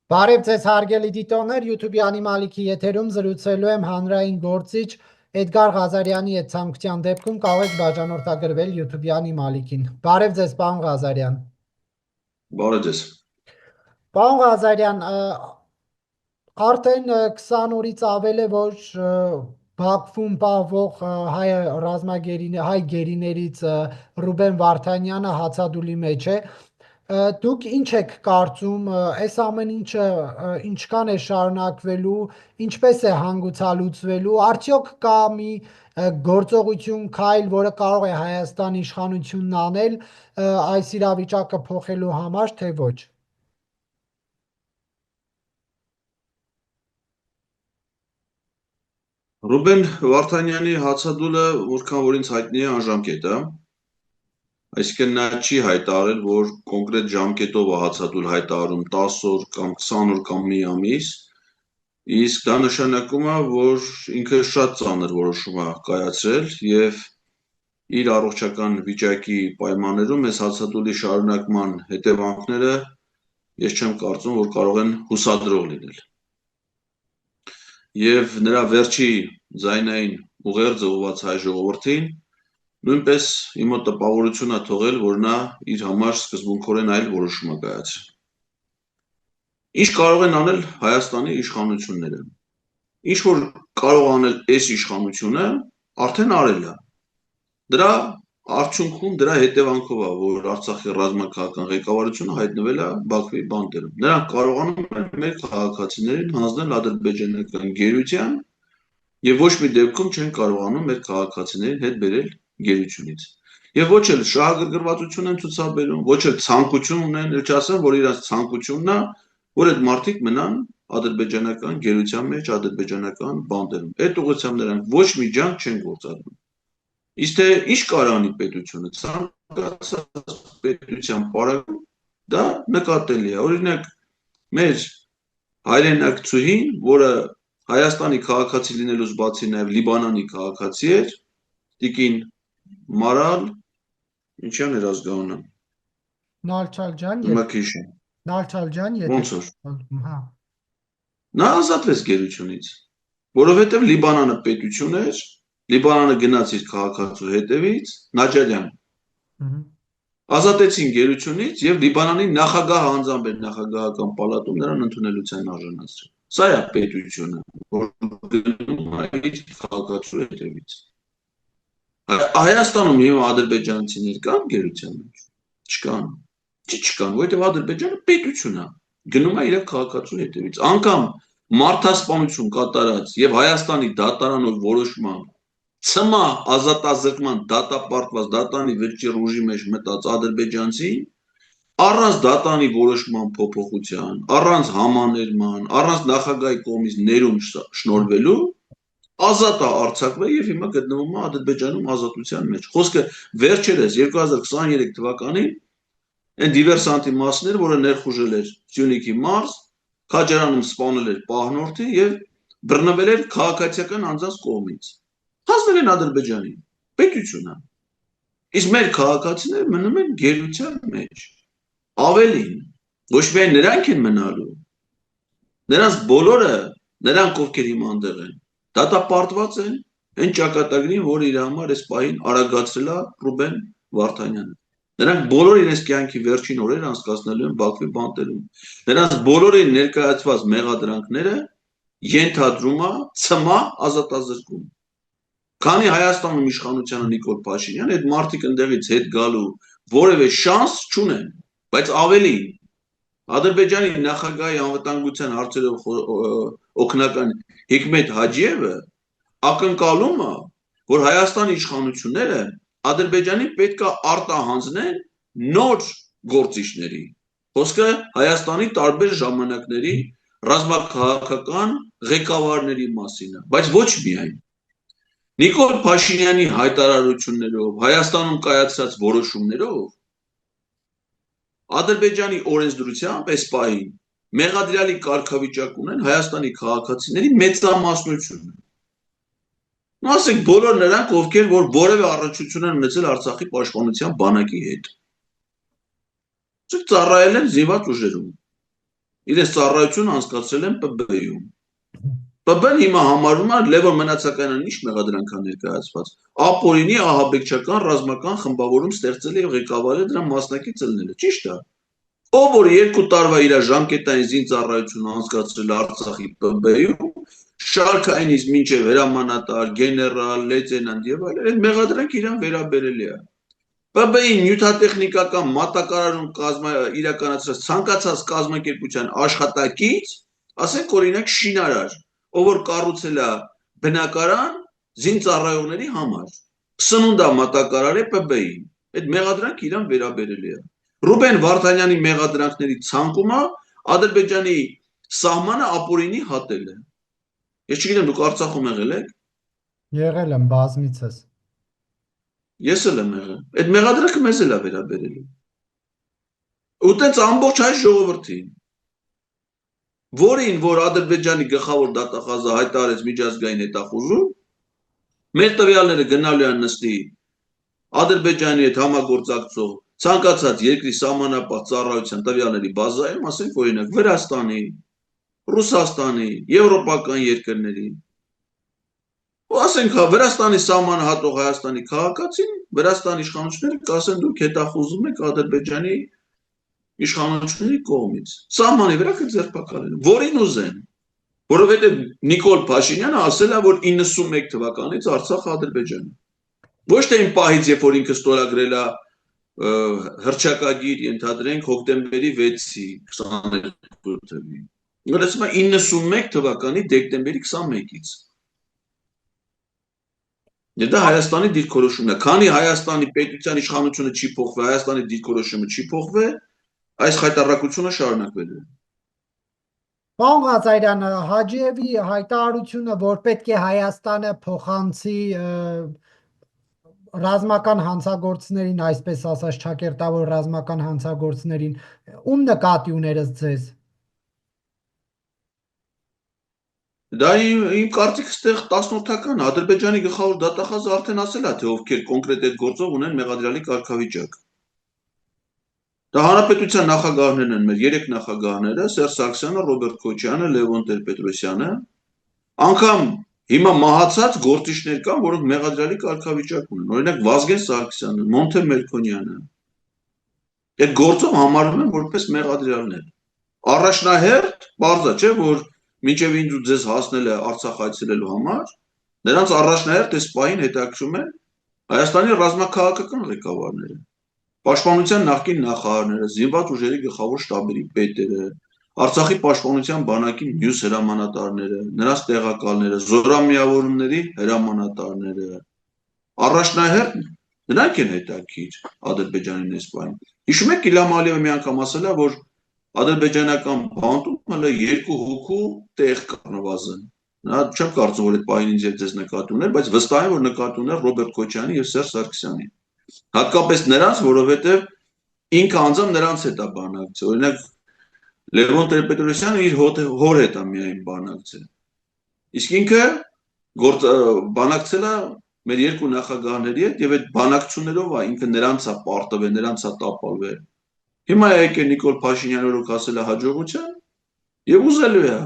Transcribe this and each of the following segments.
Բարև ձեզ հարգելի դիտողներ, YouTube-ի անիմալիքի եթերում զրուցելու եմ հանրային գործիչ Էդգար Ղազարյանի հետ ցանկության դեպքում կարող եք բաժանորդագրվել YouTube-ի անիմալիքին։ Բարև ձեզ, պարոն Ղազարյան։ Բարև ձեզ։ Պարոն Ղազարյան, արդեն 20 օրից ավել է, որ Բաքվում պահվող հայ գերիներից Ռուբեն Վարդանյանը հացադուլի մեջ է։ Դուք ինչ եք կարծում, այս ամեն ինչը ինչքան է շարունակվելու, ինչպես է հանգուցալուծվելու, արդյոք կա մի գործողություն, քայլ, որը կարող է Հայաստան իշխանությունն անել այս իրավիճակը փոխելու համար, թե ոչ։ Ռուբեն Վարդանյանի հացադուլը, որքան որ ինձ հայտնի է, անժամկետ է։ Այսինքն նա չի հայտարարել, որ կոնկրետ ժամկետով է հացադուլ հայտարարում 10 օր կամ 20 օր կամ մի ամիս, իսկ դա նշանակում է, որ ինքը շատ ծանր որոշում է կայացրել եւ իր առողջական վիճակի պայմաններում այս հացադուլի շարունակման հետևանքները ես չեմ կարծում, որ կարող են հուսադրող լինել։ Եվ նրա վերջի ձայնային ուղերձը ուղղված հայ ժողովրդին նույնպես իմ մոտ տպավորություն է թողել, որ նա իր համար սկզբունքորեն այլ որոշում է կայացրել։ Ինչ կարող են անել Հայաստանի իշխանությունները։ Ինչ որ կարող անել այս իշխանությունը, արդեն արել է։ Դրա արդյունքում, դրա հետևանքով է, որ Արցախի ռազմաքաղաքական ղեկավարությունը հայտնվել է Բաքվի բանտերում։ Նրանք կարողանում են մեր քաղաքացիներին հանձնել ադրբեջանական գերության եւ ոչ մի դեպքում չեն կարողանում մեր քաղաքացիներին հետ բերել գերությունից։ Եվ ոչ էլ շահագրգռվածություն են ցուցաբերում, ոչ էլ ցանկություն ունեն, չասեմ, որ իրաց ցանկությունն է, որ այդ մարդիկ մնան ադրբեջանական գերության մեջ, ադրբեջանական բանտերում։ Այդ ուղղությամբ նրանք ոչ մի ջանք չեն գործադրում։ Իսկ թե ինչ կարանի պետությունը, ցանկացած պետության պարագում դա նկատելի է։ Օրինակ, մեր հայրենակցուհին, որը Հայաստանի քաղաքացի լինելուց բացի նաև Լիբանանի քաղաքացի էր, տիկին Մարալ, ինչյան էր ազգանունը։ Նալչալջան, ոնց որ։ Նա ազատվեց գերությունից, որովհետև Լիբանանը պետություն էր, Լիբանանը գնաց իր քաղաքացու հետևից, Նաջարյան։ Ազատեցին գերությունից եւ Լիբանանի նախագահ անձամբ նախագահական պալատում նրան ընդունելության արժանացրել։ Սա է պետությունը, որ գնում է իր քաղաքացու հետևից։ Հայաստանում հիմա ադրբեջանցիներ կան գերության մեջ։ Չկան։ Չկան, որովհետեւ Ադրբեջանը պետություն է, գնում է իր քաղաքացու հետևից։ Անկամ մարդասպանություն կատարած եւ Հայաստանի դատարանով որոշմամբ ՑՄԱ ազատազրկման դատապարտված դատանի վերջի ռուժի մեջ մտած ադրբեջանցի առանց դատանի որոշման փոփոխության, առանց համաներման, առանց նախագահի կողմից ներում շնորհվելու ազատ է արձակվել եւ հիմա գտնվում է Ադրբեջանում ազատության մեջ։ Խոսքը վերջերս 2023 թվականին այն դիվերսանտի մասներ, որը ներխուժել էր Սյունիքի մարզ, Քաջարանում սպանել էր պահնորդի եւ բռնվել էր քաղաքացիական անձանց կողմից։ Հասնել են Ադրբեջանի պետությունը։ Իսկ մեր քաղաքացիները մնում են գերության մեջ։ Ավելին, ոչ միայն նրանք են մնալու, նրանց բոլորը, նրանք ովքեր հիմա այնտեղ են, դատապարտված են այն ճակատագրին, որը իր համար այս պահին արագացրել է Ռուբեն Վարդանյանը։ Նրանք բոլորը իրենց կյանքի վերջին օրերը անցկացնելու են Բաքվի բանտերում։ Նրանց բոլորի ներկայացված մեղադրանքները ենթադրում է ՑՄԱ ազատազրկում։ Քանի Հայաստանում իշխանությանը Նիկոլ Փաշինյան, այդ մարդիկ ընդեղից հետ գալու որևէ շանս չունեն, բայց ավելին Ադրբեջանի նախագահի անվտանգության հարցերով օգնական Հիկմետ Հաջիևը ակնկալում է, որ Հայաստանի իշխանությունները Ադրբեջանի պետք է արտահանձնեն նոր գործիչների։ Խոսքը Հայաստանի տարբեր ժամանակների ռազմաքաղաքական ղեկավարների մասին է, բայց ոչ միայն։ Նիկոլ Փաշինյանի հայտարարություններով, Հայաստանում կայացած որոշումներով Ադրբեջանի օրենսդրությամբ այս պահին մեղադրյալի կարգավիճակ ունեն Հայաստանի քաղաքացիների մեծամասնությունը։ Ասենք բոլոր նրանք, ովքեր որ որևէ առնչություն են ունեցել Արցախի պաշտպանության բանակի հետ։ Ծառայել են զինված ուժերում։ իրենց ծառայությունը անցկացրել են ՊԲ-ում։ ՊԲ-ն հիմա համարվում է Լևոն Մնացականյանն ինչ մեղադրանք է ներկայացված։ Ապօրինի ահաբեկչական ռազմական խմբավորում ստեղծել եւ ղեկավարել դրա մասնակից ելնել է, ճիշտ է։ Ով որ 2 տարվա իր ժամկետային զինծառայությունը անցկացրել Արցախի ՊԲ-ում, շարքայինից մինչև հրամանատար, գեներալ, լեյտենանտ եւ այլն, այդ մեղադրանքը իրան վերաբերելի է։ ՊԲ-ի նյութատեխնիկական մատակարարում իրականացրած ցանկացած կազմակերպության աշխատակից, ասենք օրինակ շինարար, ով որ կառուցել է բնակարան զինծառայողների համար, սնունդ է մատակարարել ՊԲ-ին, այդ մեղադրանքը իրան վերաբերելի է։ Ռուբեն Վարդանյանի մեղադրանքների ցանկումը Ադրբեջանի սահմանը ապօրինի հատել է։ Ես չգիտեմ, դուք Արցախում եղել եք։ Եղել եմ բազմիցս։ Ես էլ եմ եղել։ Այդ մեղադրանքը մեզ էլ է վերաբերելի։ Ու տենց ամբողջ հայ ժողովրդին, որին որ Ադրբեջանի գլխավոր դատախազը հայտարարեց միջազգային հետախուզում, մեր տվյալները գնալու են նստի Ադրբեջանի հետ համագործակցող ցանկացած երկրի սահմանապահ ծառայության տվյալների բազայում, ասենք օրինակ Վրաստանի, Ռուսաստանի, եվրոպական երկրների։ Ու ասենք Վրաստանի սահմանը հատող Հայաստանի քաղաքացին, Վրաստանի իշխանությունները կասեն դուք հետախուզում եք Ադրբեջանի իշխանությունների կողմից։ Սահմանի վրա կձերբակալեն, որին ուզեն, որովհետև Նիկոլ Փաշինյանը ասել է, որ 91 թվականից Արցախը Ադրբեջան է։ Ոչ թե այն պահից, երբ որ ինքը ստորագրել է հռչակագիր, ենթադրենք հոկտեմբերի 6-ի 22 թվականին։ Ասում է 91 թվականի դեկտեմբերի 21-ից։ Դա Հայաստանի դիրքորոշումն է։ Քանի Հայաստանի պետության իշխանությունը չի փոխվել, Հայաստանի դիրքորոշումը չի փոխվել, այս խայտառակությունը շարունակվելու է։ Պարոն Ղազարյան, Հաջիևի հայտարարությունը, որ պետք է Հայաստանը փոխանցի ռազմական հանցագործներին, այսպես ասած, ճակերտավոր ռազմական հանցագործներին, ում նկատի ուներս ձեզ։ Դա իմ կարծիքս այդտեղ 18-ական Ադրբեջանի գլխավոր դատախազը արդեն ասել է, թե ովքեր կոնկրետ այդ գործով ունեն մեղադրյալի կարգավիճակ։ Դա հանրապետության նախագահներն են, մեր 3 նախագահները՝ Սերժ Սարգսյանը, Ռոբերտ Քոչյանը, Լևոն Տեր-Պետրոսյանը, անգամ հիմա մահացած գործիչներ կան, որոնք մեղադրյալի կարգավիճակ ունեն, օրինակ Վազգեն Սարգսյանը, Մոնթե Մելքոնյանը։ Այդ գործով համարվում են որպես մեղադրյալներ։ Առաջնահերթ բարձա չէ, որ մինչև ինձ ու ձեզ հասնել է Արցախ այցելելու համար, նրանց առաջնահերթ այս պահին հետաքրում են Հայաստանի ռազմաքաղաքական ղեկավարները, պաշտպանության նախկին նախարարները, զինված ուժերի գլխավոր շտաբերի պետերը, Արցախի պաշտպանության բանակի մյուս հրամանատարները, նրանց տեղակալները, զորամիավորումների հրամանատարները, առաջնահերթ նրանք են հետաքրքիր Ադրբեջանին այս պահին։ Հիշում եք Իլհամ Ալիևը մի անգամ ասել է, որ ադրբեջանական բանտում հələ 2 հոգու տեղ կա նվազեն։ Նա չեմ կարծում, որ այդ պահին ինձ եւ ձեզ նկատի ուներ, բայց վստահ եմ, որ նկատի ուներ Ռոբերտ Քոչյանի եւ Սերժ Սարգսյանի։ Հատկապես նրանց, որովհետեւ ինքը անձամբ նրանց հետ է բանակցել։ Օրինակ Լևոն Տեր-Պետրոսյանը իր հոր հետ է միայն բանակցել։ Իսկ ինքը բանակցել է մեր 2 նախագահների հետ եւ այդ բանակցություններով է ինքը նրանց է պարտվել, նրանց է տապալվել։ Հիմա եկել Նիկոլ Փաշինյանը, որ ասել է հաջողության եւ ուզելու է։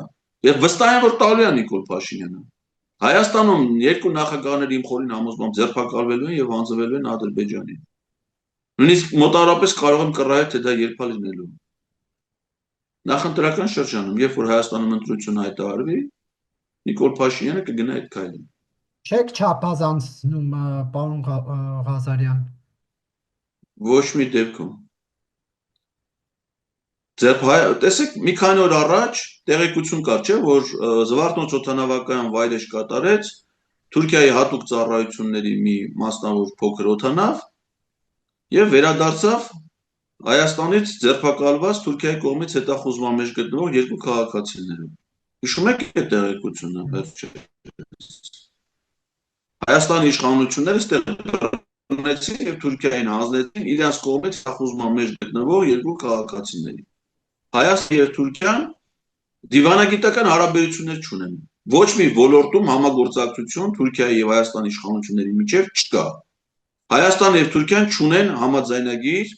Եվ վստահ եմ, որ տալու է Նիկոլ Փաշինյանը։ Հայաստանում 2 նախագահների իմ խորին համոզմամբ ձերբակալվելու են եւ հանձնվելու են Ադրբեջանին։ Նույնիսկ մոտավորապես կարող եմ կռահել, թե դա երբ է լինելու։ Նախընտրական շրջանում, երբ որ Հայաստանում ընտրություն հայտարարվի, Նիկոլ Փաշինյանը կգնա այդ քայլին։ Չեք չափազանցնում, պարոն Ղազարյան։ Ոչ մի դեպքում։ Տեսեք, մի քանի օր առաջ տեղեկություն կար, չէ, որ Զվարթնոց օդանավակայան վայրէջք կատարեց Թուրքիայի հատուկ ծառայությունների մի մասնավոր փոքր օդանավ եւ վերադարձավ Հայաստանից ձերբակալված Թուրքիայի կողմից հետախուզման մեջ գտնվող 2 քաղաքացիները։ Հիշում եք այդ տեղեկությունը, Հայաստանի իշխանությունները ստեղծեցին եւ Թուրքիային հանձնեցին իրենց կողմից հետախուզման մեջ գտնվող 2 քաղաքացիների։ Հայաստանը եւ Թուրքիան դիվանագիտական հարաբերություններ չունեն։ Ոչ մի ոլորտում համագործակցություն Թուրքիայի եւ Հայաստանի իշխանությունների միջև չկա։ Հայաստանը եւ Թուրքիան չունեն համաձայնագիր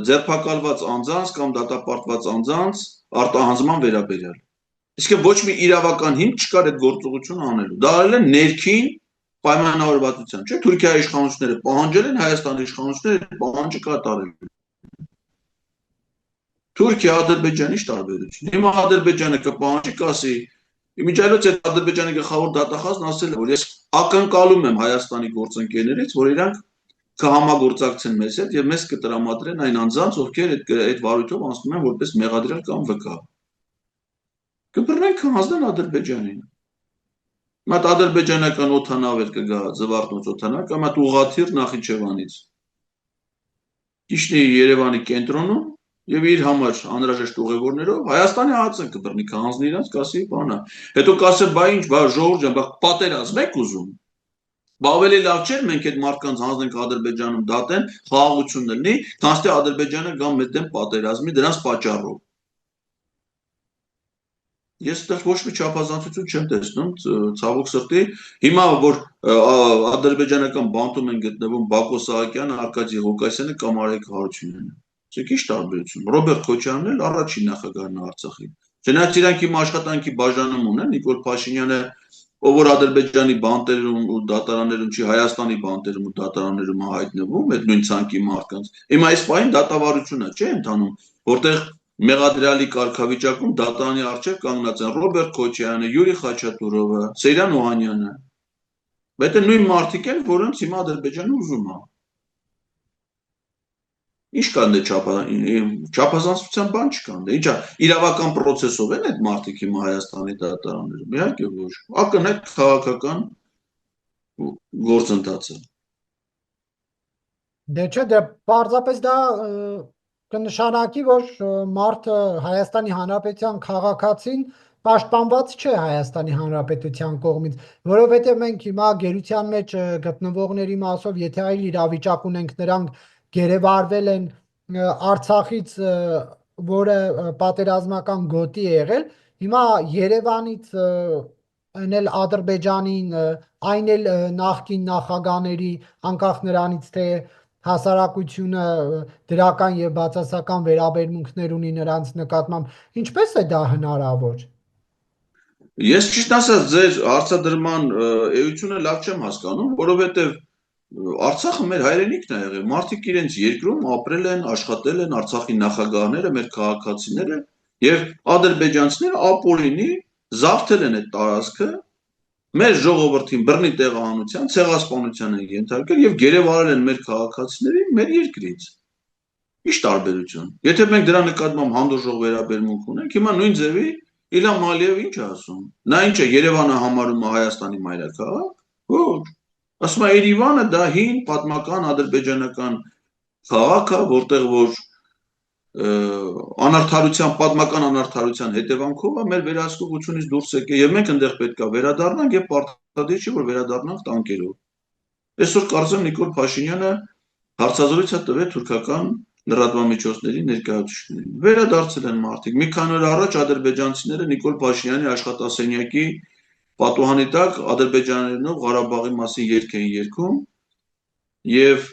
ձերբակալված անձանց կամ դատապարտված անձանց արտահանձնման վերաբերյալ։ Իսկ ոչ մի իրավական հիմք չկար այդ գործողությունը անելու։ Դա արել են ներքին պայմանավորվածության, չէ՞, Թուրքիայի իշխանությունները պահանջել են, Հայաստանի իշխանությունները այդ պահանջը կատարել են։ Թուրքիա, Ադրբեջանի ինչ տարբերություն։ Հիմա Ադրբեջանը կպահանջի, կասի, իմիջիայլոց այդ Ադրբեջանի գլխավոր դատախազն ասել է, որ ես ակնկալում եմ Հայաստանի գործընկերներից, որ իրանք կհամագործակցեն մեզ հետ եւ մեզ կտրամադրեն այն անձանց, ովքեր այդ վարույթով անցնում են որպես մեղադրյալ կամ վկա։ Կբռնեն հանձնեն Ադրբեջանին։ Մատ ադրբեջանական օդանավեր կգա Զվարթնոց օդանավ կամ այդ ուղղաթիռ Նախիջևանից։ Ճիշտ է Երևանի կենտրոնում եւ իր համար անհրաժեշտ ուղևորներով Հայաստանի ՀԱԾ-ն կբռնի հանձնի իրանց, կասի բանա։ Հետո կասեն, բա ինչ, բա ժողովուրդ ջան, բա պատերազմ եք ուզում։ Բա ավելի լավ չէր մենք այդ մարդկանց հանձնենք Ադրբեջանում դատեն, խաղաղություն լինի, քանզի Ադրբեջանը գա մեզ դեմ պատերազմի դրանց պատճառով։ Ես այդտեղ ոչ մի չափազանցություն չեմ տեսնում, ցավոք սրտի, հիմա որ ադրբեջանական բանտում են գտնվում Բակո Սահակյանը, Արկադի Ղուկասյանը կամ Արայք Հարությունյանը։ Սա ի՞նչ տարբերություն։ Ռոբերտ Քոչարյանն էլ առաջին նախագահն է Արցախի։ Չնայած իրանք իմ աշխատանքի բաժանում ունեն, Նիկոլ Փաշինյանը, ով որ Ադրբեջանի բանտերում ու դատարաններում չի, Հայաստանի բանտերում ու դատարաններում հայտնվում, այդ նույն ցանկի մարդկանց։ Հիմա այս պահին դատավարությունը չէ ընթանում, որտեղ մեղադրյալի կարգավիճակում դատարանի առջև կանգնած են Ռոբերտ Քոչարյանը, Յուրի Խաչատուրովը, Սեյրան Օհանյանը։ Բայց այդ նույն մարդիկ են, որոնց հիմա Ադրբեջանը ուզում է։ Ինչ կան դե չափազանցության բան չկան, դե ինչա իրավական process-ով են այդ մարդիկ հիմա Հայաստանի դատարաններում, իհարկե ոչ, ակնհայտ քաղաքական գործընթաց է։ Դե չէ, դե պարզապես դա կնշանակի, որ մարդը Հայաստանի Հանրապետության քաղաքացին պաշտպանված չէ Հայաստանի Հանրապետության կողմից, որովհետև մենք հիմա գերության մեջ գտնվողների մասով, եթե այլ իրավիճակ ունենք, նրանք գերեվարվել են Արցախից, որը պատերազմական գոտի է եղել, հիմա Երևանից այն էլ Ադրբեջանին, այն էլ նախկին նախագաների, անկախ նրանից, թե հասարակությունը դրական եւ բացասական վերաբերմունքներ ունի նրանց նկատմամբ, ինչպես է դա հնարավոր։ Ես ճիշտ ասած ձեր հարցադրման էությունը լավ չեմ հասկանում, որովհետեւ Արցախը մեր հայրենիքն է եղել, մարդիկ իրենց երկրում ապրել են, աշխատել են, Արցախի նախագահները, մեր քաղաքացիները եւ ադրբեջանցիները ապօրինի զավթել են այդ տարածքը, մեր ժողովրդին բռնի տեղահանության, ցեղասպանության են ենթարկել եւ գերեվարել են մեր քաղաքացիներին մեր երկրից։ Ինչ տարբերություն։ Եթե մենք դրա նկատմամբ հանդուրժող վերաբերմունք ունենք, հիմա նույն ձևի Իլհամ Ալիևը ինչ է ասում։ Նա ինչ է Երևանը համարում է Հայաստանի մայրաքաղաք։ Ոչ։ Ասում է Երևանը դա հին պատմական ադրբեջանական քաղաք է, որտեղ որ անարդարության, պատմական անարդարության հետևանքով է մեր վերահսկողությունից դուրս եկել եւ մենք այնտեղ պետք է վերադառնանք եւ պարտադիր չէ որ վերադառնանք տանկերով։ Այսօր կարծեմ Նիկոլ Փաշինյանը հարցազրույց է տվել թուրքական լրատվամիջոցների ներկայացուցիչներին։ Վերադարձել են մարդիկ։ Մի քանի օր առաջ ադրբեջանցիները Նիկոլ Փաշինյանի աշխատասենյակի պատուհանի տակ ադրբեջաներենով Ղարաբաղի մասին երգ էին երգում եւ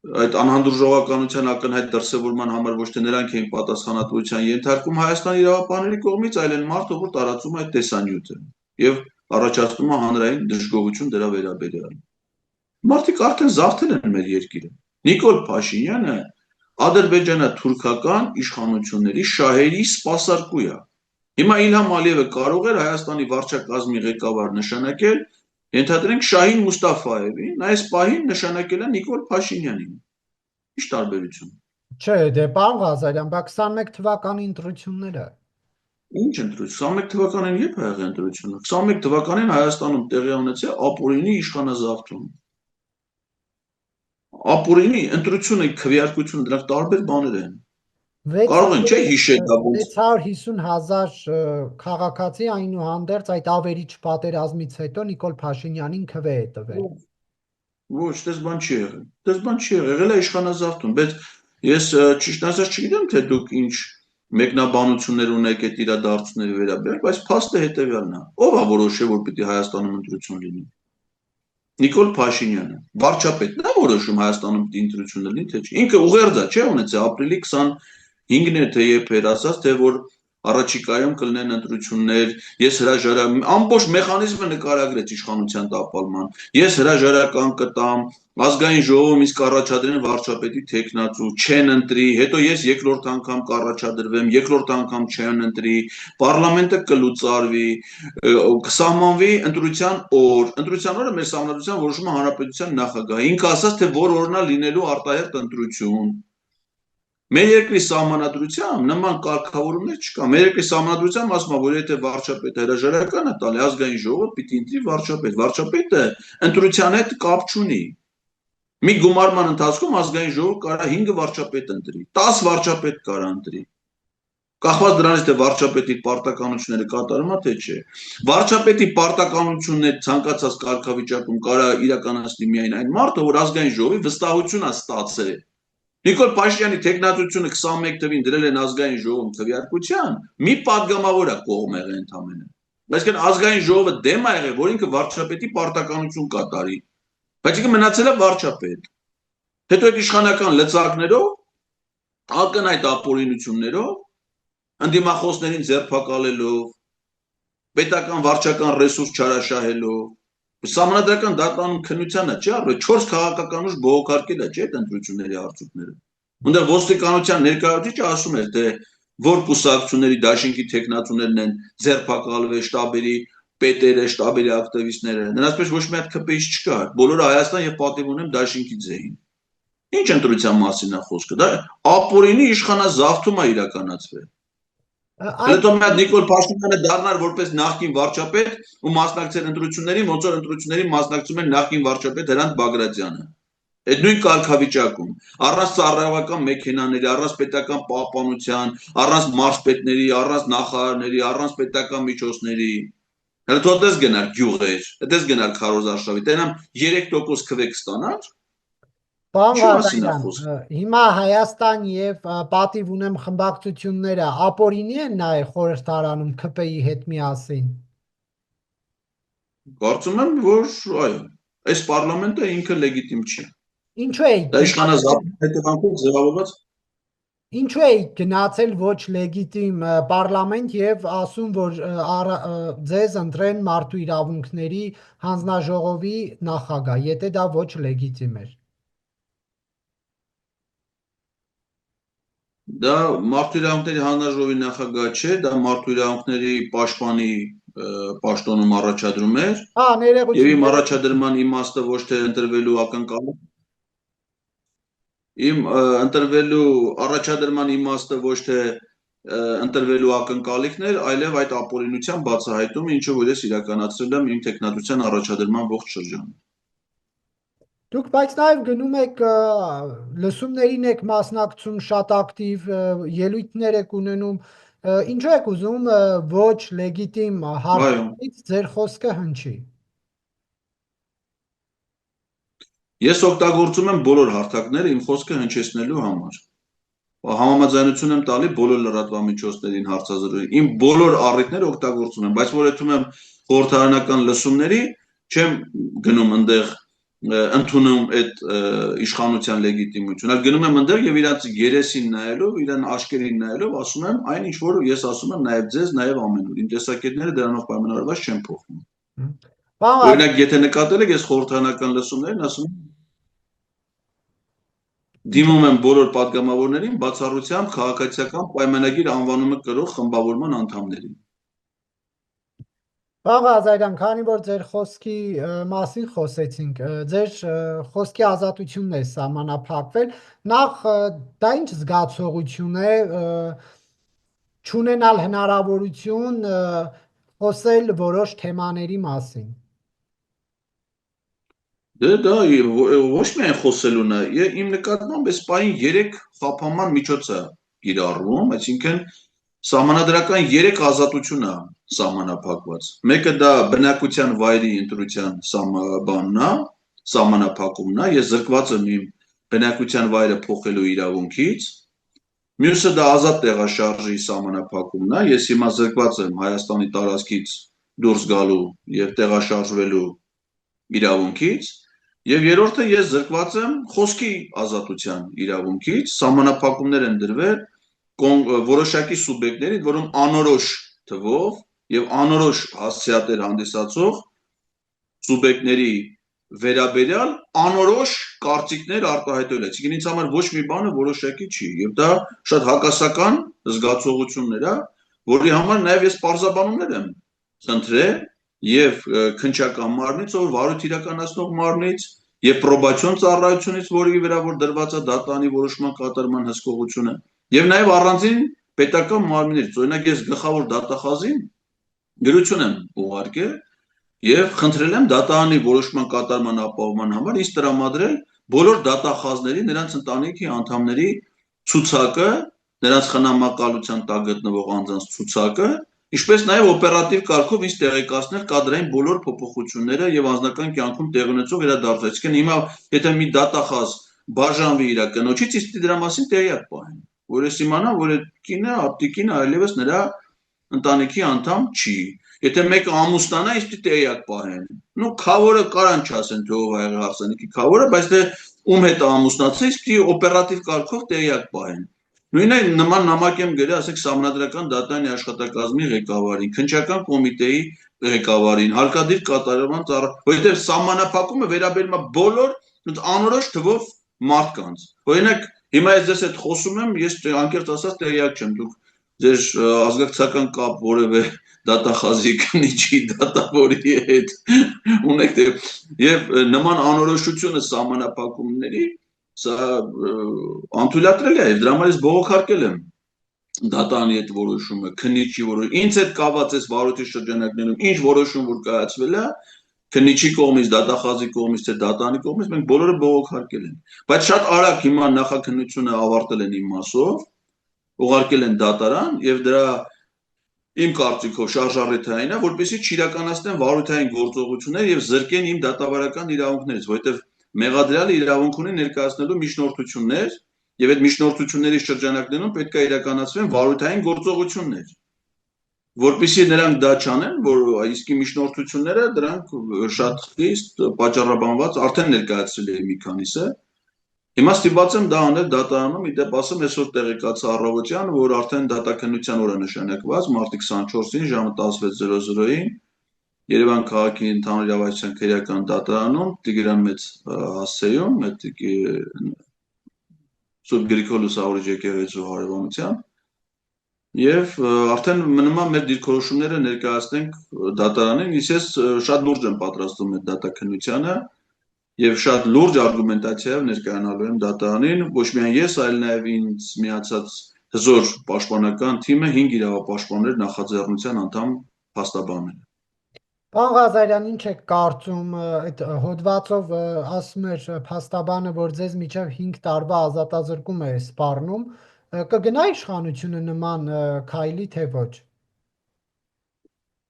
այդ անհանդուրժողականության ակնհայտ դրսևորման համար ոչ թե նրանք էին պատասխանատվության ենթարկում Հայաստանի իրավապահների կողմից, այլ այն մարդը, որ տարածում է այդ տեսանյութը եւ առաջացնում է հանրային դժգոհություն դրա վերաբերյալ։ Մարդիկ արդեն զարթել են մեր երկիրը։ Նիկոլ Փաշինյանը ադրբեջանա-թուրքական իշխանությունների շահերի սպասարկու է։ Հիմա Իլհամ Ալիևը կարող էր Հայաստանի վարչակազմի ղեկավար նշանակել, ենթադրենք Շահին Մուստաֆաևին, նա այս պահին նշանակել է Նիկոլ Փաշինյանին։ Ինչ տարբերություն։ Չէ, դե պարոն Ղազարյան, բա 21 թվականի ընտրությունները։ Ինչ ընտրություն։ 21 թվականին երբ ա եղել ընտրությունը։ 21 թվականին Հայաստանում տեղի ունեցել ապօրինի իշխանազավթում։ Ապօրինի ընտրությունը, քվեարկությունը դրանք տարբեր բաներ են։ Կարող են չէ հիշել դա ոնց 650,000 քաղաքացի այնուհանդերձ այդ ավերիչ պատերազմից հետո Նիկոլ Փաշինյանին քվե է տվել։ Ոչ, դες բան չի եղել։ Դες բան չի եղել, եղել է իշխանազավթում, բայց ես ճիշտ ասած չգիտեմ թե դուք ինչ մեկնաբանություններ ունեք այդ իրադարձությունների վերաբերյալ, բայց փաստը հետեւյալն է։ Ո՞վ է որոշել, որ պիտի Հայաստանում ընտրություն լինի։ Նիկոլ Փաշինյանը, վարչապետն է որոշում Հայաստանում պիտի ընտրություն լինի, թե չէ։ Ինքը ուղերձ է, չէ՞ ունեցել ապրիլի 25-ն է թե երբ էր ասած, թե որ առաջիկայում կլինեն ընտրություններ, ես հրաժարակ ամբողջ մեխանիզմը նկարագրեց իշխանության տապալման։ Ես հրաժարական կտամ, ազգային ժողովում իսկ առաջադրեն վարչապետի տեխնացու, չեն ընտրի, հետո ես երկրորդ անգամ կառաջադրվեմ, երկրորդ անգամ չեն ընտրի, պարլամենտը կլուծարվի, կսահմանվի ընտրության օրը մեր սահմանադրության որոշումը հանրապետության նախագահ։ Ինքը ասաց, թե որ օրն է լինելու արտահերթ ընտրություն։ Մեր երկրի սահմանադրությամբ նման կարգավորումներ չկա։ Մեր երկրի սահմանադրությամբ ասում է, որ եթե վարչապետը հրաժարական է տալի, ազգային ժողովը պիտի ընտրի վարչապետ։ Վարչապետը ընտրության հետ կապ չունի։ Մի գումարման ընթացքում ազգային ժողովը կարա 5 վարչապետ ընտրի, 10 վարչապետ կարա ընտրի։ Կախված դրանից թե վարչապետի պարտականությունները կատարում է թե չէ։ Վարչապետի պարտականություններ ցանկացած կարգավիճակում կարա իրականացնի միայն այն մարդը, որ ազգային ժողովի վստահություն է ստացել։ Նիկոլ Փաշինյանի տեխնատությունը 21 թվին դրել են ազգային ժողովում քվեարկության, մի падգամավոր է կողմ եղել ընդամենը։ Այսինքն ազգային ժողովը դեմ է եղել, որ ինքը վարչապետի պարտականություն կատարի, բայց ինքը մնացել է վարչապետ։ Հետո այդ իշխանական լծակներով, ակնհայտ ապօրինություններով, ընդդիմախոսներին ձերբակալելով, պետական վարչական ռեսուրս չարաշահելով, Սահմանադրական դատարանում քննությանը չի առվել 4 քաղաքական ուժ բողոքարկել է, չէ՞ այդ ընտրությունների արդյունքները։ Ունդեղ ոստիկանության ներկայացուցիչը ասում էր, թե որ կուսակցությունների դաշինքի տեխնացուներն են ձերբակալվել, շտաբերի պետերը, շտաբերի ակտիվիստները։ Նրանց պես ոչ մի հատ ԿՊ-ից չկար։ Բոլորը Հայաստան եւ պատիվ ունեմ դաշինքի ձեին։ Ինչ ընտրության մասին է խոսքը։ Դա ապօրինի իշխանազավթում է իրականացվել։ Հետո մի հատ Նիկոլ Փաշինյանը դառնար որպես նախկին վարչապետ ու մասնակցել ընտրություններին, ոնց որ ընտրություններին մասնակցում էր նախկին վարչապետ Հրանտ Բագրատյանը։ Այդ նույն կարգավիճակում, առանց ծառայողական մեքենաների, առանց պետական պահպանության, առանց մարզպետների, առանց նախարարների, առանց պետական միջոցների։ Հետո դες գնար գյուղեր, դες գնար քարոզարշավի, տենամ 3% քվե կստանար։ Պարոն Չի մասին է Ղազարյան, խոսքը։ հիմա Հայաստան եւ պատիվ ունեմ խմբակցությունները ապօրինի են նայել խորհրդարանում ԿՊ-ի հետ միասին։ Կարծում եմ, որ այո, այս պարլամենտը ինքը լեգիտիմ չի։ Ինչու է Դա իշխանազավթի հետևանքով ձևավորված։ Ինչու է գնացել ոչ լեգիտիմ պարլամենտ եւ ասում, որ ձեզ ընտրեն մարդու իրավունքների հանձնաժողովի նախագահ, եթե դա ոչ լեգիտիմ էր։ Դա մարդու իրավունքների հանձնաժողովի նախագահ չէ, դա մարդու իրավունքների պաշտպանի պաշտոնում առաջադրում էր։ Հա, ներողություն։ Եվ իմ առաջադրման իմաստը ոչ թե ընտրվելու ակնկալում։ Իմ ընտրվելու առաջադրման իմաստը ոչ թե ընտրվելու ակնկալիքներ, այլև այդ ապօրինության բացահայտում, ինչը որ ես իրականացրել եմ իմ տեխնատության առաջադրման ողջ շրջանում։ Դուք բայց նաև գնում եք լսումներին եք մասնակցում շատ ակտիվ, ելույթներ եք ունենում, ինչու եք ուզում ոչ լեգիտիմ հարցից ձեր խոսքը հնչի։ Ես օգտագործում եմ բոլոր հարթակները իմ խոսքը հնչեցնելու համար։ Համամաձայնություն եմ տալի բոլոր լրատվամիջոցներին հարցազրույցին։ Իմ բոլոր առիթները օգտագործում եմ, բայց որ հետում եմ խորհրդարանական լսումների, չեմ գնում այնտեղ ընդունում այդ իշխանության լեգիտիմություն, այլ գնում եմ այնտեղ եւ իրանց երեսին նայելով, իրան աչքերին նայելով ասում եմ այն ինչ որ ես ասում եմ նաեւ ձեզ, նաեւ ամենուր։ Իմ տեսակետները դրանով պայմանավորված չեն փոխվում։ Օրինակ, եթե նկատել եք, ես խորհրդարանական լսումներին ասում եմ դիմում եմ բոլոր падգամավորներին բացառությամբ քաղաքացիական պայմանագիր անվանումը կրող խմբավորման անդամներին։ Պարոն Ղազարյան, քանի որ ձեր խոսքի մասին խոսեցինք, ձեր խոսքի ազատությունն է սահմանափակվել, նախ դա ինչ զգացողություն է չունենալ հնարավորություն խոսել որոշ թեմաների մասին։ Դա ոչ միայն խոսելուն է, իմ նկատմամբ այս պահին 3 խափանման միջոց է կիրառվում, այսինքն սահմանադրական 3 ազատություն է սահմանափակված։ Մեկը դա բնակության վայրի ընտրության բանն է, սահմանափակումն է, ես զրկված եմ իմ բնակության վայրը փոխելու իրավունքից։ Մյուսը դա ազատ տեղաշարժի սահմանափակումն է, ես հիմա զրկված եմ Հայաստանի տարածքից դուրս գալու եւ տեղաշարժվելու իրավունքից, եւ երրորդը ես զրկված եմ խոսքի ազատության իրավունքից, սահմանափակումներ են դրվել որոշակի սուբյեկտների, որոնք անորոշ թվով եւ անորոշ հասցեատեր հանդիսացող սուբյեկտների վերաբերյալ անորոշ կարծիքներ արտահայտել է։ Այսինքն ինձ համար ոչ մի բանը որոշակի չի եւ դա շատ հակասական զգացողություններ է, որի համար նաեւ ես պարզաբանումներ եմ խնդրել եւ քննչական մարմնից, ով վարույթ իրականացնող մարմնից եւ պրոբացիոն ծառայությունից, որի վրա որ դրված է դատանի որոշման կատարման հսկողությունը եւ նաեւ առանձին պետական մարմիններից, օրինակ ես գլխավոր դատախազին գրություն եմ ուղարկել եւ խնդրել եմ դատարանի որոշման կատարման ապահովման համար ինձ տրամադրել բոլոր դատախազների, նրանց ընտանիքի անդամների ցուցակը, նրանց խնամակալության տակ գտնվող անձանց ցուցակը, ինչպես նաեւ օպերատիվ կարգով ինձ տեղեկացնել կադրային բոլոր փոփոխությունները եւ անձնական կյանքում տեղի ունեցող իրադարձությունները։ Այսինքն հիմա եթե մի դատախազ բաժանվի իր կնոջից, իսկ դրա մասին տեղյակ պահեն, որ ես իմանամ, որ այդ կինը, ապտիկին այլևս նրա ընտանիքի անդամ չի։ Եթե մեկը ամուսնանա, իսկ տեղյակ պահեն։ Ну, քավորը կարան չասեն, թե ով է եղել հարսանիքի քավորը, բայց դե ում հետ է ամուսնացել, իսկ օպերատիվ կարգով տեղյակ պահեն։ Նույնը նման նամակ եմ գրել, ասենք սահմանադրական դատարանի աշխատակազմի ղեկավարին, քննչական կոմիտեի ղեկավարին, հարկադիր կատարման որովհետև սահմանափակումը վերաբերում է բոլոր անորոշ թվով մարդկանց։ Օրինակ, հիմա ես ձեզ հետ խոսում եմ, ես անկեղծ ասած տեղյակ չեմ, դուք ձեր ազգակցական կապ որևէ դատախազի քննիչի դատավորի հետ ունեք եւ նման անորոշությունը սահմանափակումների սա անթույլատրել է եւ դրա համար ես բողոքարկել եմ դատարանի այդ որոշումը, քննիչի որոշումը, ինձ հետ կապված այս վարույթի շրջանակներում ինչ որոշում որ կայացվել է քննիչի կողմից, դատախազի կողմից, թե դատարանի կողմից մենք բոլորը բողոքարկել ենք, բայց շատ արագ հիմա նախաքննությունը ավարտել են իմ մասով, ուղարկել են դատարան եւ դրա իմ կարծիքով շարժառիթային է, որպեսզի չիրականացնեն վարույթային գործողություններ եւ զրկեն իմ դատավարական իրավունքներից, որովհետեւ մեղադրյալը իրավունք ունի ներկայացնելու միջնորդություններ եւ այդ միջնորդությունների շրջանակներում պետք է իրականացվեն վարույթային գործողություններ, որպեսզի նրանք դա չանեն, որ իսկի միջնորդությունները դրանք շատ խիստ պատճառաբանված արդեն ներկայացրել է մի քանիսը Հիմա ստիպված եմ դա անել դատարանում, իդեպ ասեմ, այսօր տեղեկացա առավոտյան, որ արդեն դատաքննության օրը նշանակված, մարտի 24-ին ժամը 16:00-ին Երևան քաղաքի ընդհանուր իրավասության քրեական դատարանում Տիգրան Մեծ հասցեում, Սուրբ Գրիգոր Լուսավորիչ եկեղեցու հարևանությամբ եւ արդեն մնում է մեր դիրքորոշումները ներկայացնենք դատարանին, ես շատ լուրջ եմ պատրաստում այդ դատաքննությանը Եվ շատ լուրջ արգումենտացիայով ներկայանալու եմ դատարանին, ոչ միայն ես, այլ նաև ինձ միացած հզոր պաշտպանական թիմը 5 իրավապաշտպաններ նախաձեռնության անդամ փաստաբաններ։ Պարոն Ղազարյան, ինչ եք կարծում այդ հոդվածով ասում էր փաստաբանը, որ ձեզ միջև 5 տարվա ազատազրկում է սպառնում, կգնա իշխանությունը նման քայլի, թե ոչ։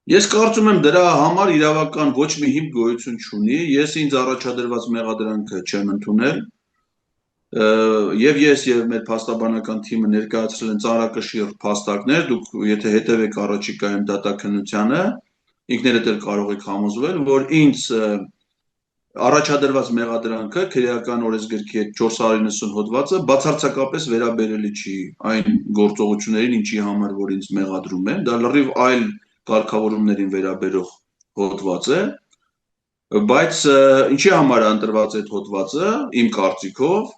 Ես կարծում եմ դրա համար իրավական ոչ մի հիմք գոյություն չունի, ես ինձ առաջադրված մեղադրանքը չեմ ընդունել, եւ ես եւ մեր փաստաբանական թիմը ներկայացրել են ծանրակշիռ փաստարկներ, դուք եթե հետևեք առաջիկայում դատաքննությանը, ինքներդ էլ կարող եք համոզվել, որ ինձ առաջադրված մեղադրանքը քրեական օրենսգրքի 490 հոդվածը բացարձակապես վերաբերելի չի այն գործողություններին, ինչի համար որ ինձ մեղադրում են, դա լրիվ այլ կարգավորումներին վերաբերող հոդված է, բայց ինչի համար է ընտրված այդ հոդվածը, իմ կարծիքով,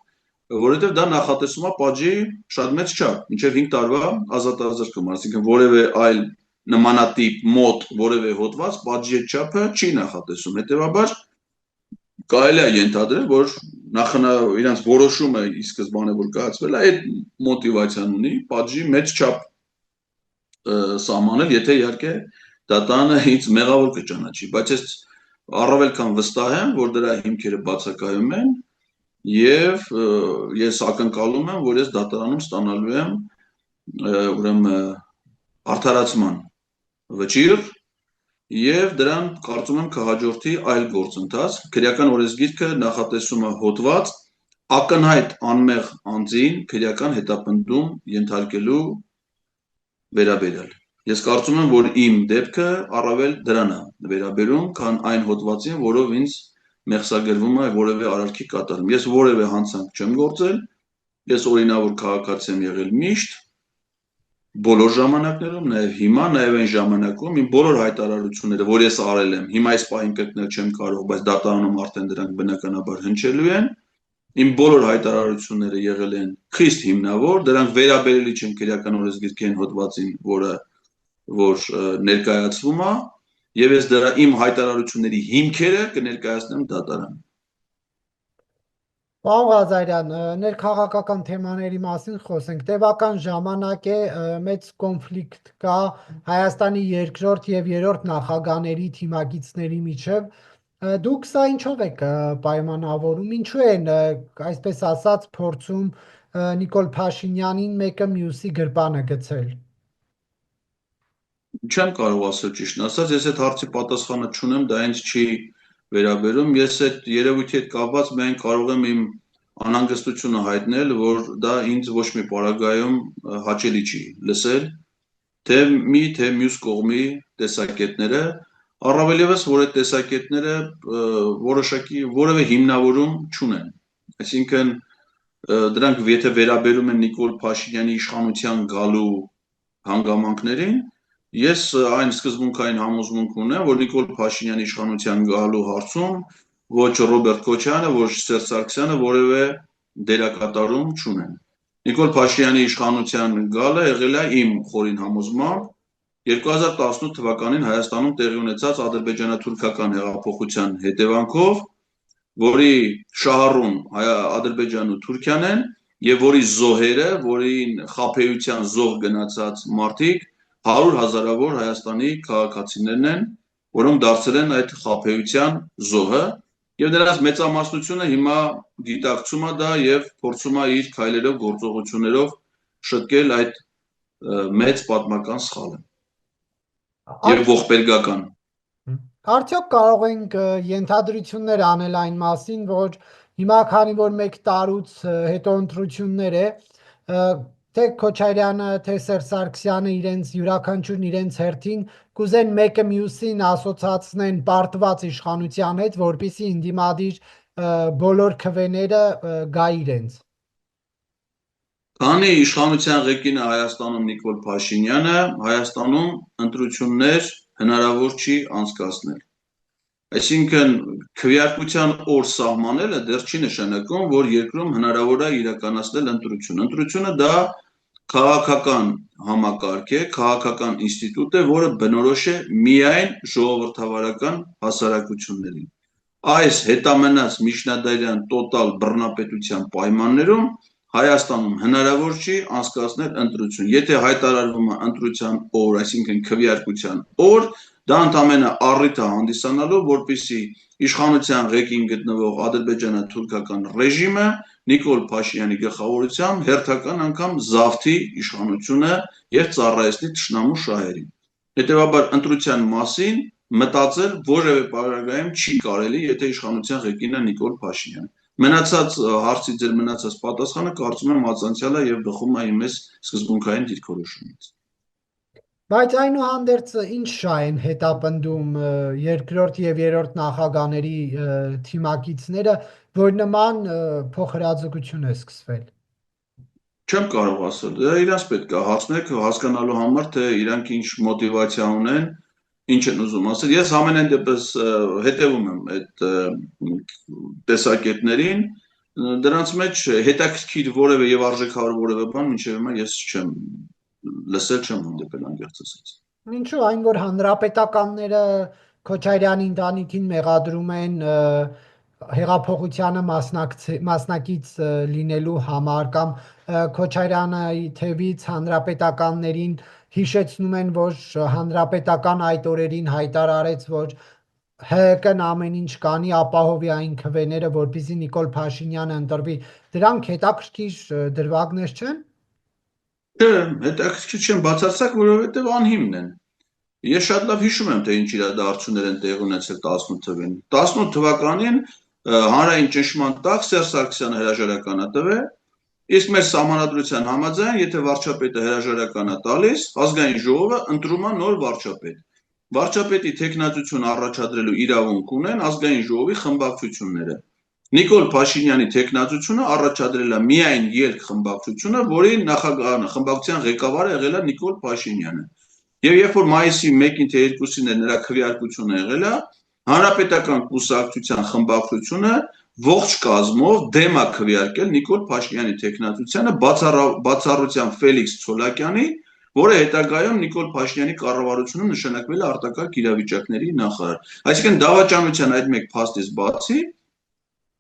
որովհետև դա նախատեսում է պատժի շատ մեծ չափ, մինչև 5 տարվա ազատազրկում, այսինքն որևէ այլ նմանատիպ մոտ որևէ հոդված պատժի այդ չափը չի նախատեսում, հետևաբար կարելի է ենթադրել, որ իրանց որոշումը ի սկզբանե որ կայացվել է, այդ մոտիվացիան ունի պատժի մեծ չափ սահմանել, եթե իհարկե դատարանը ինձ մեղավոր կճանաչի, բայց ես առավել քան վստահ եմ, որ դրա հիմքերը բացակայում են եւ ես ակնկալում եմ, որ ես դատարանում ստանալու եմ ուրեմն արդարացման վճիռ եւ դրան կարծում եմ կհաջորդի այլ գործընթաց, քրեական օրենսգիրքը նախատեսում է հոդված ակնհայտ անմեղ անձին քրեական հետապնդում ենթարկելու վերաբերյալ։ Ես կարծում եմ, որ իմ դեպքը առավել դրան է վերաբերում, քան այն հոդվածին, որով ինձ մեղսագրվում է որևէ արարքի կատարում։ Ես որևէ հանցանք չեմ գործել, ես օրինավոր քաղաքացի եմ եղել միշտ, բոլոր ժամանակներում, նաև հիմա, նաև այն ժամանակում իմ բոլոր հայտարարությունները, որ ես արել եմ, հիմա այս պահին կրկնել չեմ կարող, բայց դատարանում արդեն դրանք բնականաբար հնչելու են, իմ բոլոր հայտարարությունները եղել են խիստ հիմնավոր, դրանք վերաբերելի չեն քրեական օրենսգրքի հոդվածին, որ ներկայացվում է, եւ ես դրա իմ հայտարարությունների հիմքերը կներկայացնեմ դատարանում։ Պարոն Ղազարյան, ներքաղաքական թեմաների մասին խոսենք։ Տևական ժամանակ է մեծ կոնֆլիկտ կա Հայաստանի երկրորդ եւ երրորդ նախագահների թիմակիցների միջև։ Դուք սա ինչով եք պայմանավորում, ինչու են, այսպես ասած, փորձում Նիկոլ Փաշինյանին մեկը մյուսի գրպանը գցել։ Չեմ կարող ասել ճիշտն ասած, ես այդ հարցի պատասխանը չունեմ, դա ինձ չի վերաբերում, ես այդ երևույթի հետ կապված միայն կարող եմ իմ անհանգստությունը հայտնել, որ դա ինձ ոչ մի պարագայում հաճելի չի լսել, թե մի, թե մյուս կողմի տեսակետները, առավել ևս, որ այդ տեսակետները որոշակի որևէ հիմնավորում չունեն, այսինքն դրանք եթե վերաբերում են Նիկոլ Փաշինյանի իշխանության գալու հանգամանքներին, ես այն սկզբունքային համոզմունք ունեմ, որ Նիկոլ Փաշինյանի իշխանության գալու հարցում ոչ Ռոբերտ Քոչարյանը, ոչ Սերժ Սարգսյանը որևէ դերակատարում չունեն։ Նիկոլ Փաշինյանի իշխանության գալը եղել է իմ խորին համոզմամբ 2018 թվականին Հայաստանում տեղի ունեցած ադրբեջանա-թուրքական հեղափոխության հետևանքով, որի շահառուն Ադրբեջանն ու Թուրքիան են, եւ որի զոհերը, որին խաբեության զոհ գնացած մարդիկ 100,000-ավոր Հայաստանի քաղաքացիներն են, որոնք դարձել են այդ խաբեության զոհը, եւ նրանց մեծամասնությունը հիմա դիտակցում է դա եւ փորձում է իր քայլերով, գործողություններով շտկել այդ մեծ պատմական սխալը եւ ողբերգական։ Արդյոք կարող ենք ենթադրություններ անել այն մասին, որ հիմա քանի որ մեկ տարուց հետո ընտրություններ է, թե Քոչարյանը, թե Սերժ Սարգսյանը իրենց յուրաքանչյուրն իրենց հերթին կուզեն մեկը մյուսին ասոցացնեն պարտված իշխանության հետ, որպեսզի ընդդիմադիր բոլոր քվեները գա իրենց։ Քանի իշխանության ղեկինը Հայաստանում Նիկոլ Փաշինյանը, Հայաստանում ընտրություններ հնարավոր չի անցկացնել։ Այսինքն քվեարկության օր սահմանելը դեռ չի նշանակում, որ երկրում հնարավոր է իրականացնել ընտրություն։ Ընտրությունը դա քաղաքական համակարգ է, քաղաքական ինստիտուտ է, որը բնորոշ է միայն ժողովրդավարական հասարակություններին։ Այս հետամնաց միջնադարյան տոտալ բռնապետության պայմաններում Հայաստանում հնարավոր չի անցկացնել ընտրություն։ Եթե հայտարարվում է ընտրության օր, այսինքն քվեարկության օր, դա ընդամենը առիթ է հանդիսանալու, որպեսզի իշխանության ղեկին գտնվող ադրբեջանա-թուրքական ռեժիմը Նիկոլ Փաշինյանի գլխավորությամբ հերթական անգամ զավթի իշխանությունը եւ ծառայեցնի թշնամու շահերին։ Հետևաբար ընտրության մասին մտածել որևէ պարագայում չի կարելի, եթե իշխանության ղեկինը Նիկոլ Փաշինյանը։ Մնացած հարցի ձեր մնացած պատասխանը կարծում եմ մացանցյալ է եւ բխում է իմ սկզբունքային դիրքորոշումից։ Բայց այնուհանդերձ ինչ շահ են հետապնդում երկրորդ եւ երրորդ նախագահների թիմակիցները, որ նման փոխհրաձգություն է սկսվել։ Չեմ կարող ասել, դա իրանց պետք է հարցնեք հասկանալու համար, թե իրանք ինչ մոտիվացիա ունեն, ինչ են ուզում ասել։ Ես ամենայն դեպս հետևում եմ այդ տեսակետներին, դրանց մեջ հետաքրքիր որևէ եւ արժեքավոր որևէ բան մինչեւ հիմա ես չեմ լսել, չեմ հանդիպել անկեղծ ասած։ Ինչու այն որ հանրապետականները Քոչարյանի ընտանիքին մեղադրում են հեղափոխությանը մասնակից լինելու համար կամ Քոչարյանը թևից հանրապետականներին հիշեցնում են, որ հանրապետական այդ օրերին հայտարարեց, որ ՀԿ-ն ամեն ինչ կանի, ապահովի այն քվեները, որպեսզի Նիկոլ Փաշինյանը ընտրվի, դրանք հետաքրքիր դրվագներ չեն։ Չէ, հետաքրքիր չեն բացարձակ, որովհետև անհիմն են։ Ես շատ լավ հիշում եմ, թե ինչ իրադարձություններ են տեղի ունեցել 18 թվականին։ 18 թվականին հանրային ճնշման տակ Սերժ Սարգսյանը հրաժարական է տվել, իսկ մեր սահմանադրության համաձայն, եթե վարչապետը հրաժարական է տալիս, ազգային ժողովը ընտրում է նոր վարչապետ։ վարչապետի թեկնածություն առաջադրելու իրավունք ունեն ազգային ժողովի խմբակցությունները։ Նիկոլ Փաշինյանի թեկնածությունը առաջադրել է միայն երկխմբակցությունը, որի խմբակցության ղեկավարը եղել է Նիկոլ Փաշինյանը։ Եվ երբ որ մայիսի 1-ին թե 2-ին նրա քվեարկությունը եղել է, Հանրապետական կուսակցության խմբակցությունը ողջ կազմով դեմ է քվեարկել Նիկոլ Փաշինյանի թեկնածությանը բացառությամբ Ֆելիքս Ցոլակյանի, որը հետագայում Նիկոլ Փաշինյանի կառավարությունում նշանակվել է արտակարգ իրավիճակների նախարար։ Այսինքն դավաճանության այդ մեկ փաստից բացի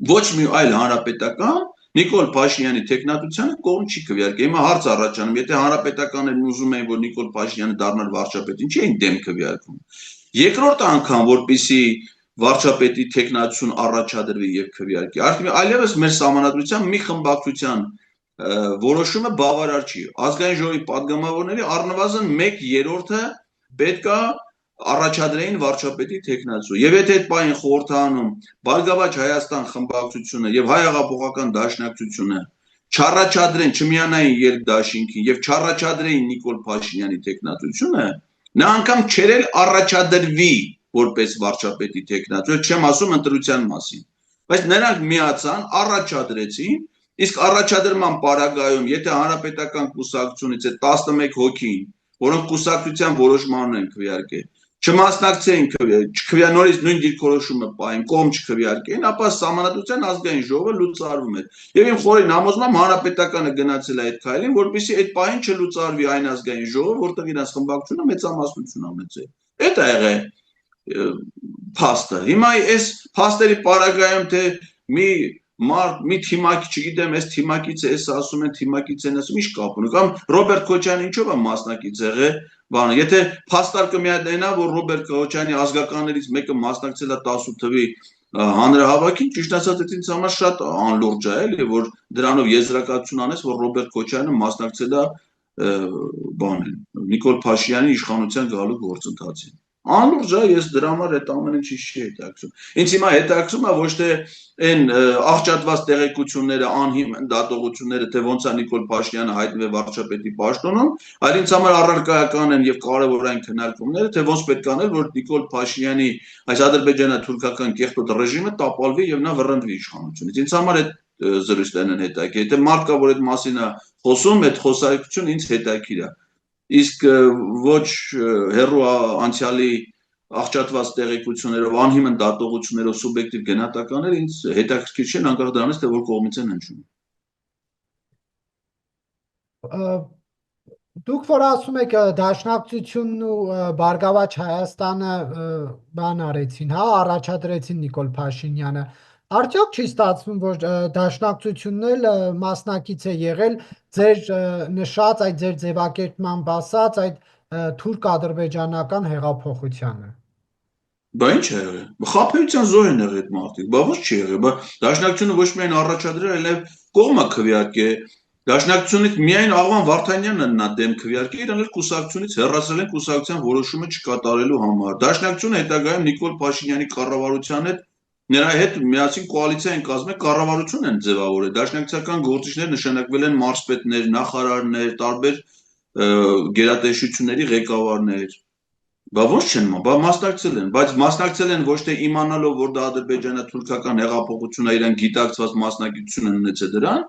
ոչ մի այլ հանրապետական Նիկոլ Փաշինյանի թեկնածությանը կողմ չի քվեարկել։ Հիմա հարց առաջանում, եթե հանրապետականներն ուզում էին, որ Նիկոլ Փաշինյանը դառնար վարչապետ, ինչի էին դեմ քվեարկում։ Երկրորդ անգամ, որպեսի վարչապետի թեկնածություն առաջադրվի եւ քվեարկի, այլևս մեր սահմանադրությամբ մի խմբակցության որոշումը բավարար չի։ Ազգային ժողովի падգամավորների առնվազն 1/3-ը պետքա առաջադրեին վարչապետի թեկնածու։ Եվ եթե այդ պահին խորհրդանում Բարգավաճ Հայաստան խմբակցությունը եւ Հայ հեղափոխական դաշնակցությունը չառաջադրեն, չմիանային երկդաշինքին եւ չառաջադրեին Նիկոլ Փաշինյանի թեկնածությունը, նա անգամ չերել առաջադրվի որպես վարչապետի թեկնածու, չեմ ասում ընտրության մասին։ Բայց նրանք միացան, առաջադրեցին, իսկ առաջադրման պարագայում, եթե հանրապետական կուսակցությունից է 11 հոգին, որոնք կուսակցության որոշմանն են քվեարկել, չմասնակցեին նորից նույն դիրքորոշումը պահին, կողմ չքվեարկեին, ապա սահմանադրության ազգային ժողովը լուծարվում էր։ Եվ իմ խորին համոզմամբ հանրապետականը գնացել է այդ քայլին, որպեսզի այդ պահին չլուծարվի այն ազգային ժողովը, որտեղ իրենց խմբակցությունը մեծամասնություն է ունեցել։ Դա ա եղել փաստը։ Հիմա այս փաստերի պարագայում թե մի թիմակ, չգիտեմ, այս թիմակից է, այս ասում են թիմակից են, ասում ինչ կապ ունի, կամ Ռոբերտ Քոչյանը ինչով է մասնակից եղել, բանը, եթե փաստարկը միայն նա, որ Ռոբերտ Քոչյանի ազգականներից մեկը մասնակցել է 10 թվի հանրահավաքին, ճիշտ ասած, դա ինձ համար շատ անլուրջ է, էլի, որ դրանով եզրակացություն անես, որ Ռոբերտ Քոչյանը մասնակցել է Նիկոլ Փաշինյանի իշխանության գալու գործընթացին։ Անլուրջ է, ես դրա համար այդ ամեն ինչի չի հետաքրքրում։ Ինձ հիմա հետաքրքրում է ոչ թե այն աղճատված տեղեկությունները, անհիմն դատողությունները, թե ոնց է Նիկոլ Փաշինյանը հայտնվել վարչապետի պաշտոնում, այլ ինձ համար առարկայական են եւ կարեւորային քննարկումները, թե ոնց պետք է անել, որ Նիկոլ Փաշինյանի այս ադրբեջանա-թուրքական կեղտոտ ռեժիմը տապալվի եւ նա վռնդվի իշխանությունից։ Ինձ համար այդ զրույցներն են հետաքրքիր։ Եթե մարդ կա, որ այդ մասին է խոսում, այդ խոսակցությունը ինձ հետաքրքիր է։ Իսկ ոչ հերո անցյալի աղճատված տեղեկություններով, անհիմն դատողություններով, սուբյեկտիվ գնահատականները ինձ հետաքրքիր չեն, անկախ դրանից, թե որ կողմից են հնչում։ Դուք որ ասում եք Դաշնակցությունն ու Բարգավաճ Հայաստանը բան արեցին, հա, առաջադրեցին Նիկոլ Փաշինյանը, արդյոք չի ստացվում, որ Դաշնակցությունն էլ մասնակից է եղել ձեր նշած այդ ձեր ձևակերպմամբ ասած այդ թուրք-ադրբեջանական հեղափոխությանը։ Բա ինչ է եղել։ Խաբեության զոհ են եղել այդ մարդիկ, բա ոչ չի եղել, բա Դաշնակցությունը ոչ միայն առաջադրել, այլև կողմը քվեարկել։ Դաշնակցությունից միայն Աղվան Վարդանյանն նա դեմ քվեարկել, իրանք կուսակցությունից հեռացրել են կուսակցության որոշումը չկատարելու համար։ Դաշնակցությունը հետագայում Նիկոլ Փաշինյանի կառավարության հետ նրա հետ միասին կոալիցիա են կազմել, կառավարություն են ձևավորել։ Դաշնակցական գործիչներ նշանակվել են մարզպետներ, նախարարներ, տարբեր գերատեսչությունների ղեկավարներ։ Բա ոչ չեն, բա մասնակցել են, բայց մասնակցել են ոչ թե իմանալով, որ դա ադրբեջանա-թուրքական հեղափոխությունն է, իրեն գիտակցված մասնակցություն են ունեցել դրան,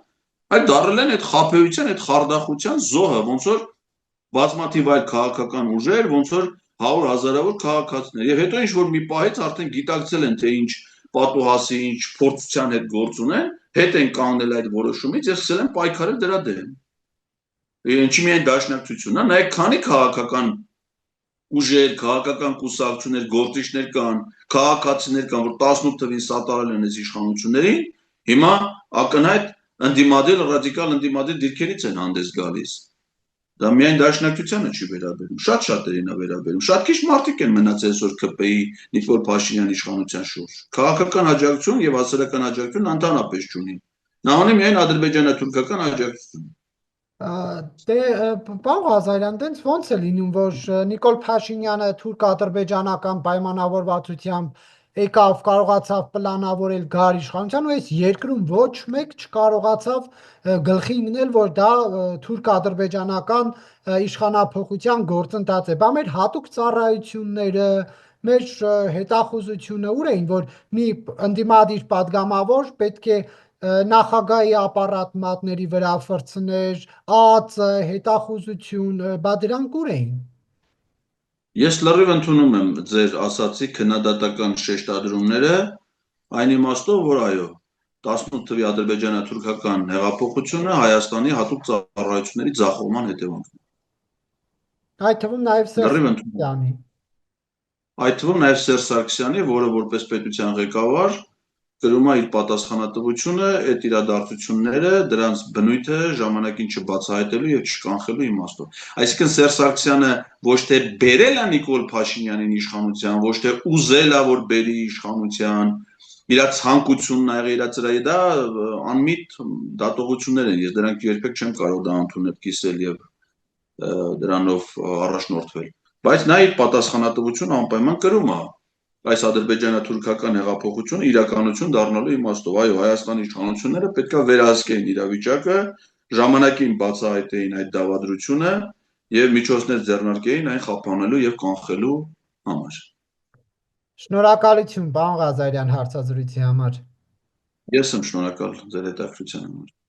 այլ դառել են այդ խաբեության, այդ խարդախության զոհը, ոնց որ բազմաթիվ այլ քաղաքական ուժեր, ոնց որ 100 հազարավոր քաղաքացիներ։ Եվ հետո ինչ որ մի պահից արդեն գիտակցել են, թե ինչ պատուհասի, ինչ փորձության հետ գործ ունեն, հետ են կանգնել այդ որոշումից եւ սկսել են պայքարել դրա դեմ։ Ինչի միայն Դաշնակցությունն է, նայեք քանի քաղաքական ուժեր, քաղաքական կուսակցություններ, գործիչներ կան, քաղաքացիներ կան, որ 18 թվին սատարել են այս իշխանություններին, հիմա ակնհայտ ընդդիմադիր, ռադիկալ ընդդիմադիր դիրքերից են հանդես գալիս։ Դա միայն Դաշնակցությանը չի վերաբերում, շատ շատերին է վերաբերում։ Շատ քիչ մարդիկ են մնացել այսօր ԿՊ-ի Նիկոլ Փաշինյանի իշխանության շուրջ։ Քաղաքական աջակցություն եւ հասարակական աջակցություն ընդհանրապես չունի։ Նա ունի միայն ադրբեջանա-թուրքական աջակցություն։ Դե պարոն Ղազարյան, դենց ոնց է լինում, որ Նիկոլ Փաշինյանը թուրք-ադրբեջանական պայմանավորվածությամբ եկավ կարողացավ պլանավորել գար իշխանության ու այս երկրում ոչ մեկ չկարողացավ գլխի ընկնել, որ դա թուրք-ադրբեջանական իշխանափոխության գործընթաց է։ Բա մեր հատուկ ծառայությունները, մեր հետախուզությունը ուր էին, որ մի ընդդիմադիր падգամավոր պետք է նախագահի ապարատ մատների վրա ֆրցներ, ԱԱԾ, հետախուզություն, բա դրանք ուր էին։ Ես լրիվ ընդունում եմ ձեր ասացի քննադատական շեշտադրումները, այն իմաստով, որ այո, 18 թվականի ադրբեջանա-թուրքական հեղափոխությունը Հայաստանի հատուկ ծառայությունների ձախողման հետևանքն է։ Այդ թվում նաև Սերժ Լրիվ ընդունում եմ։ Սարգսյանի։ Այդ թվում նաև Սերժ Սարգսյանի, որը որպես պետության ղեկավար կրում է իր պատասխանատվությունը այդ իրադարձությունները, դրանց բնույթը ժամանակին չբացահայտելու եւ չկանխելու իմաստով։ Այսինքն Սերժ Սարգսյանը ոչ թե բերել է Նիկոլ Փաշինյանին իշխանության, ոչ թե ուզել է որ բերի իշխանության, իր ցանկությունն ա եղել, իր ծրագիրը, դա անմիտ դատողություններ են։ Ես դրանք երբեք չեմ կարող դա ընդունել, կիսել եւ դրանով առաջնորդվել։ Բայց նա իր պատասխանատվությունը անպայման կրում է այս ադրբեջանա-թուրքական հեղափոխությունը իրականություն դառնալու իմաստով։ Այո, Հայաստանի իշխանությունները պետքա վերահսկեին իրավիճակը, ժամանակին բացահայտեին այդ դավադրությունը եւ միջոցներ ձեռնարկեին այն խափանելու եւ կանխելու համար։ Շնորհակալություն, պարոն Ղազարյան, հարցազրույցի համար։ Ես եմ շնորհակալ ձեր հետաքրքրության համար։